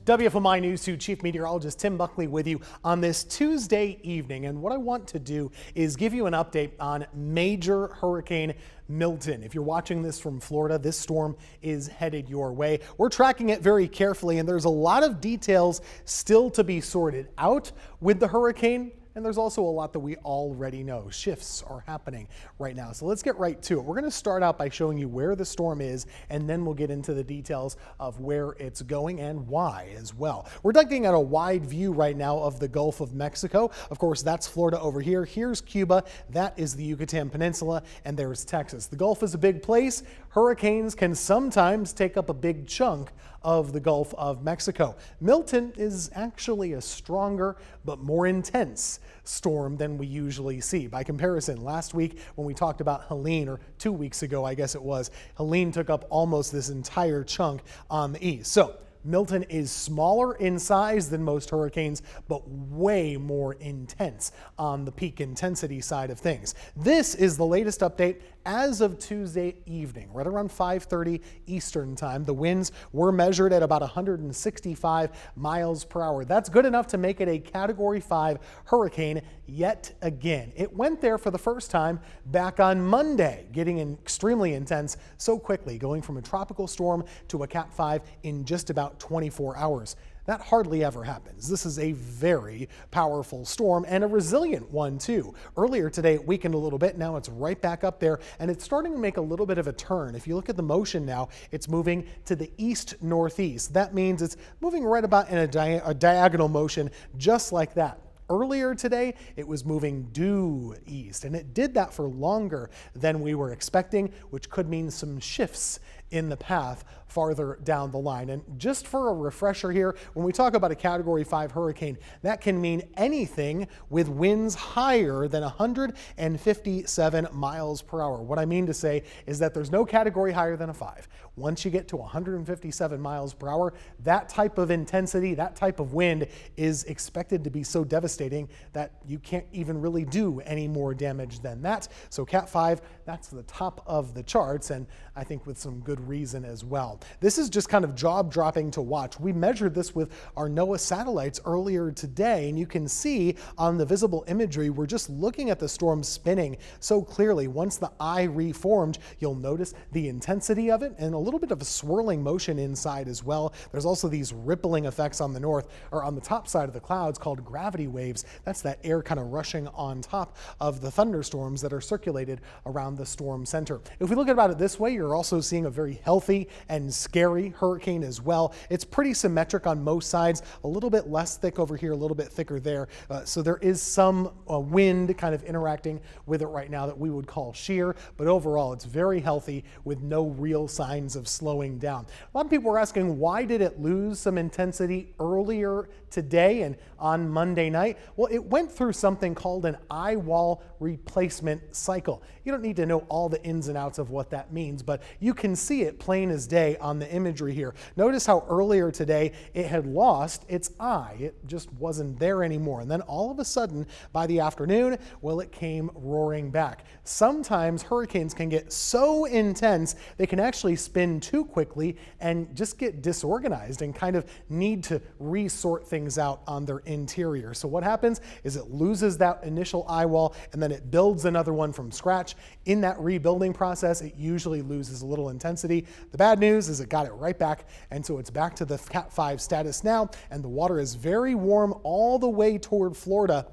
WFMY News 2 Chief Meteorologist Tim Buckley with you on this Tuesday evening. And what I want to do is give you an update on Major Hurricane Milton. If you're watching this from Florida, this storm is headed your way. We're tracking it very carefully, and there's a lot of details still to be sorted out with the hurricane. And there's also a lot that we already know. Shifts are happening right now. So let's get right to it. We're going to start out by showing you where the storm is, and then we'll get into the details of where it's going and why as well. We're looking at a wide view right now of the Gulf of Mexico. Of course, that's Florida over here. Here's Cuba. That is the Yucatan Peninsula, and there's Texas. The Gulf is a big place. Hurricanes can sometimes take up a big chunk of the Gulf of Mexico. Milton is actually a stronger but more intense storm than we usually see. By comparison, last week when we talked about Helene, or 2 weeks ago I guess it was, Helene took up almost this entire chunk on the east. So Milton is smaller in size than most hurricanes, but way more intense on the peak intensity side of things. This is the latest update as of Tuesday evening, right around 5:30 Eastern time. The winds were measured at about 165 miles per hour. That's good enough to make it a Category 5 hurricane yet again. It went there for the first time back on Monday, getting extremely intense so quickly, going from a tropical storm to a Cat 5 in just about 24 hours. That hardly ever happens. This is a very powerful storm and a resilient one too. Earlier today it weakened a little bit. Now it's right back up there, and it's starting to make a little bit of a turn. If you look at the motion now, it's moving to the east-northeast. That means it's moving right about in a diagonal motion just like that. Earlier today, it was moving due east, and it did that for longer than we were expecting, which could mean some shifts in the path farther down the line. And just for a refresher here, when we talk about a Category 5 hurricane, that can mean anything with winds higher than 157 miles per hour. What I mean to say is that there's no category higher than a 5. Once you get to 157 miles per hour, that type of intensity, that type of wind is expected to be so devastating that you can't even really do any more damage than that. So Cat 5, that's the top of the charts, and I think with some good reason as well. This is just kind of jaw-dropping to watch. We measured this with our NOAA satellites earlier today, and you can see on the visible imagery, we're just looking at the storm spinning so clearly. Once the eye reformed, you'll notice the intensity of it and a little bit of a swirling motion inside as well. There's also these rippling effects on the north, or on the top side of the clouds, called gravity waves. That's that air kind of rushing on top of the thunderstorms that are circulated around the storm center. If we look about it this way, you're also seeing a very healthy and scary hurricane as well. It's pretty symmetric on most sides, a little bit less thick over here, a little bit thicker there. So there is some wind kind of interacting with it right now that we would call shear, but overall it's very healthy with no real signs of slowing down. A lot of people were asking, why did it lose some intensity earlier today and on Monday night? Well, it went through something called an Eyewall replacement cycle. You don't need to know all the ins and outs of what that means, but you can see it plain as day on the imagery here. Notice how earlier today it had lost its eye. It just wasn't there anymore. And then all of a sudden by the afternoon, well, it came roaring back. Sometimes hurricanes can get so intense they can actually spin too quickly and just get disorganized and kind of need to resort things out on their interior. So what happens is it loses that initial eye wall and then it builds another one from scratch. In that rebuilding process, it usually loses a little intensity. The bad news is it got it right back, and so it's back to the Cat 5 status now, and the water is very warm all the way toward Florida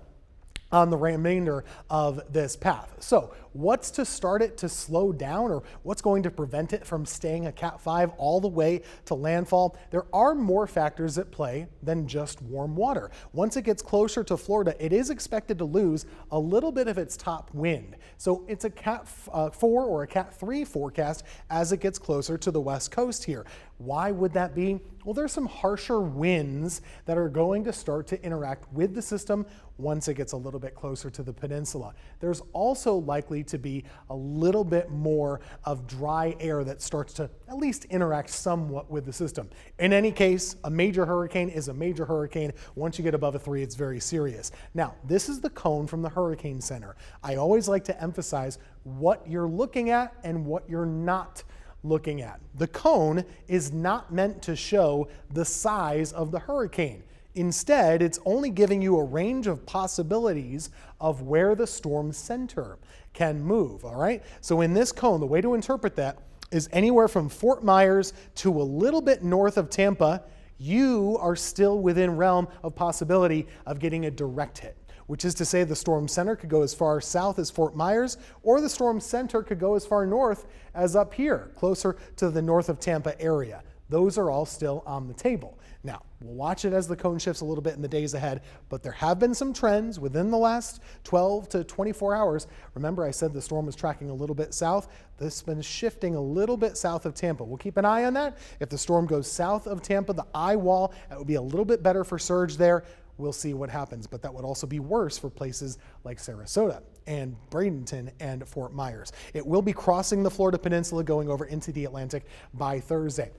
on the remainder of this path. So what's to start it to slow down, or what's going to prevent it from staying a Cat 5 all the way to landfall? There are more factors at play than just warm water. Once it gets closer to Florida, it is expected to lose a little bit of its top wind. So it's a Cat 4 or a Cat 3 forecast as it gets closer to the west coast here. Why would that be? Well, there's some harsher winds that are going to start to interact with the system once it gets a little bit closer to the peninsula. There's also likely to be a little bit more of dry air that starts to at least interact somewhat with the system. In any case, a major hurricane is a major hurricane. Once you get above a 3, it's very serious. Now, this is the cone from the Hurricane Center. I always like to emphasize what you're looking at and what you're not looking at. The cone is not meant to show the size of the hurricane. Instead, it's only giving you a range of possibilities of where the storm center can move, all right? So in this cone, the way to interpret that is anywhere from Fort Myers to a little bit north of Tampa, you are still within realm of possibility of getting a direct hit, which is to say the storm center could go as far south as Fort Myers, or the storm center could go as far north as up here, closer to the north of Tampa area. Those are all still on the table. Now, we'll watch it as the cone shifts a little bit in the days ahead, but there have been some trends within the last 12 to 24 hours. Remember, I said the storm was tracking a little bit south. This has been shifting a little bit south of Tampa. We'll keep an eye on that. If the storm goes south of Tampa, the Eyewall, that would be a little bit better for surge there. We'll see what happens, but that would also be worse for places like Sarasota and Bradenton and Fort Myers. It will be crossing the Florida Peninsula, going over into the Atlantic by Thursday.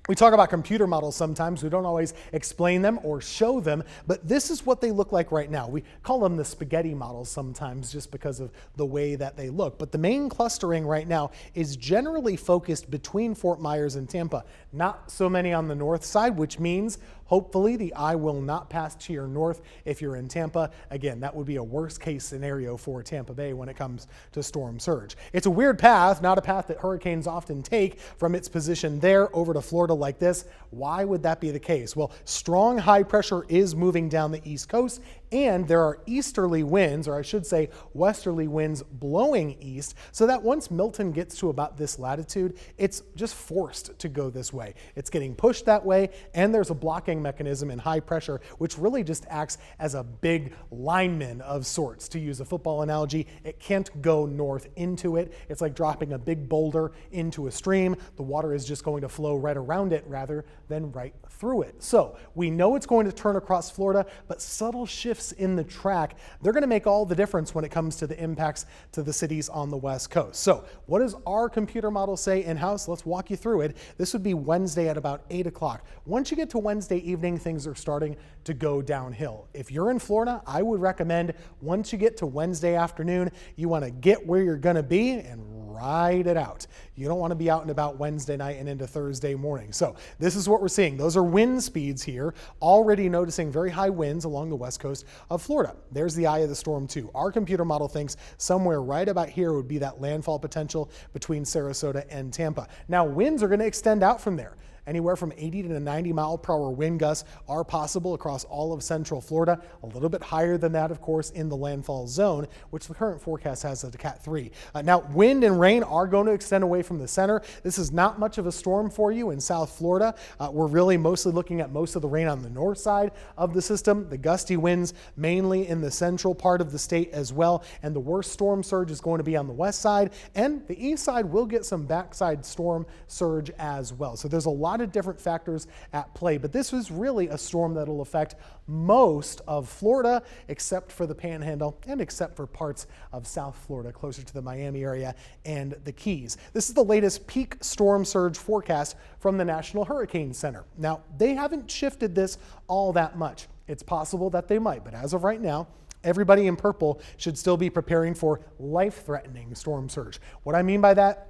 We talk about computer models sometimes. We don't always explain them or show them, but this is what they look like right now. We call them the spaghetti models sometimes just because of the way that they look. But the main clustering right now is generally focused between Fort Myers and Tampa. Not so many on the north side, which means hopefully the eye will not pass to your north if you're in Tampa. Again, that would be a worst case scenario for Tampa Bay when it comes to storm surge. It's a weird path, not a path that hurricanes often take from its position there over to Florida like this. Why would that be the case? Well, strong high pressure is moving down the east coast, and there are easterly winds, or I should say westerly winds, blowing east, so that once Milton gets to about this latitude, it's just forced to go this way. It's getting pushed that way, and there's a blocking mechanism in high pressure, which really just acts as a big lineman of sorts. To use a football analogy, it can't go north into it. It's like dropping a big boulder into a stream. The water is just going to flow right around it rather than right through it. So we know it's going to turn across Florida, but subtle shifts in the track, they're going to make all the difference when it comes to the impacts to the cities on the West Coast. So what does our computer model say in-house? Let's walk you through it. This would be Wednesday at about 8 o'clock. Once you get to Wednesday evening, things are starting to go downhill. If you're in Florida, I would recommend once you get to Wednesday afternoon, you want to get where you're going to be and ride it out. You don't want to be out and about Wednesday night and into Thursday morning. So this is what we're seeing. Those are wind speeds here. Already noticing very high winds along the west coast of Florida. There's the eye of the storm too. Our computer model thinks somewhere right about here would be that landfall potential between Sarasota and Tampa. Now winds are going to extend out from there. Anywhere from 80 to 90 mile per hour wind gusts are possible across all of central Florida. A little bit higher than that, of course, in the landfall zone, which the current forecast has as a Cat 3. Now, wind and rain are going to extend away from the center. This is not much of a storm for you in South Florida. We're really mostly looking at most of the rain on the north side of the system. The gusty winds mainly in the central part of the state as well. And the worst storm surge is going to be on the west side. And the east side will get some backside storm surge as well. So there's a lot of different factors at play, but this was really a storm that will affect most of Florida except for the Panhandle and except for parts of South Florida closer to the Miami area and the Keys. This is the latest peak storm surge forecast from the National Hurricane Center. Now, they haven't shifted this all that much. It's possible that they might, but as of right now, everybody in purple should still be preparing for life-threatening storm surge. What I mean by that,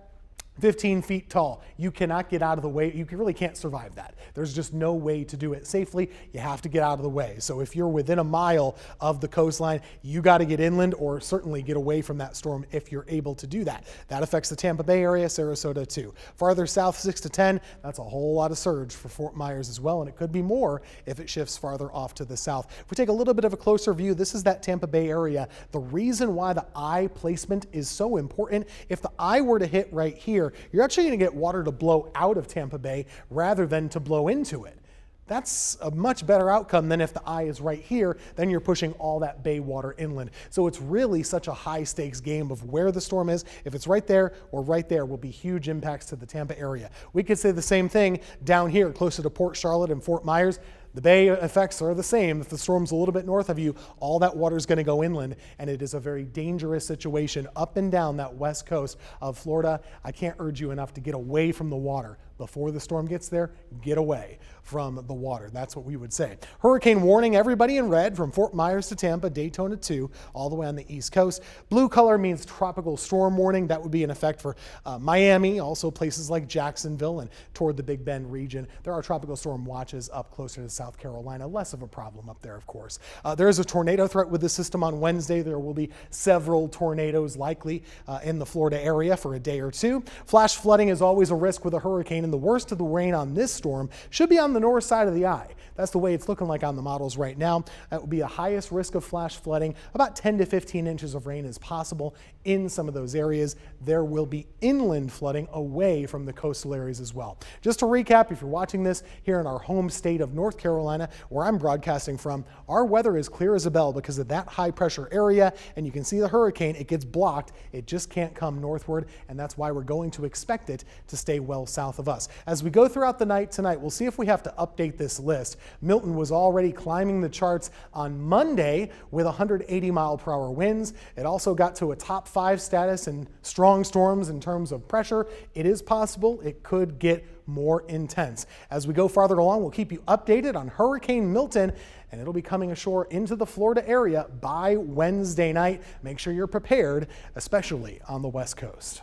15 feet tall. You cannot get out of the way. You really can't survive that. There's just no way to do it safely. You have to get out of the way. So if you're within a mile of the coastline, you got to get inland or certainly get away from that storm if you're able to do that. That affects the Tampa Bay area, Sarasota too. Farther south, 6 to 10, that's a whole lot of surge for Fort Myers as well, and it could be more if it shifts farther off to the south. If we take a little bit of a closer view, this is that Tampa Bay area. The reason why the eye placement is so important, if the eye were to hit right here, you're actually going to get water to blow out of Tampa Bay rather than to blow into it. That's a much better outcome than if the eye is right here, then you're pushing all that bay water inland. So it's really such a high stakes game of where the storm is. If it's right there or right there will be huge impacts to the Tampa area. We could say the same thing down here closer to Port Charlotte and Fort Myers. The bay effects are the same. If the storm's a little bit north of you, all that water is going to go inland, and it is a very dangerous situation up and down that west coast of Florida. I can't urge you enough to get away from the water. before the storm gets there, get away from the water. That's what we would say. Hurricane warning, everybody in red from Fort Myers to Tampa, Daytona 2, all the way on the East Coast. Blue color means tropical storm warning. That would be in effect for Miami, also places like Jacksonville and toward the Big Bend region. There are tropical storm watches up closer to South Carolina. Less of a problem up there, of course. There is a tornado threat with the system on Wednesday. There will be several tornadoes likely in the Florida area for a day or two. Flash flooding is always a risk with a hurricane, and the worst of the rain on this storm should be on the north side of the eye. That's the way it's looking like on the models right now. That would be a highest risk of flash flooding. About 10 to 15 inches of rain is possible in some of those areas. There will be inland flooding away from the coastal areas as well. Just to recap, if you're watching this here in our home state of North Carolina, where I'm broadcasting from, our weather is clear as a bell because of that high pressure area, and you can see the hurricane, it gets blocked. It just can't come northward, and that's why we're going to expect it to stay well south of us. As we go throughout the night tonight, we'll see if we have to update this list. Milton was already climbing the charts on Monday with 180-mile-per-hour winds. It also got to a top 5 status in strong storms in terms of pressure. It is possible it could get more intense. As we go farther along, we'll keep you updated on Hurricane Milton, and it'll be coming ashore into the Florida area by Wednesday night. Make sure you're prepared, especially on the West Coast.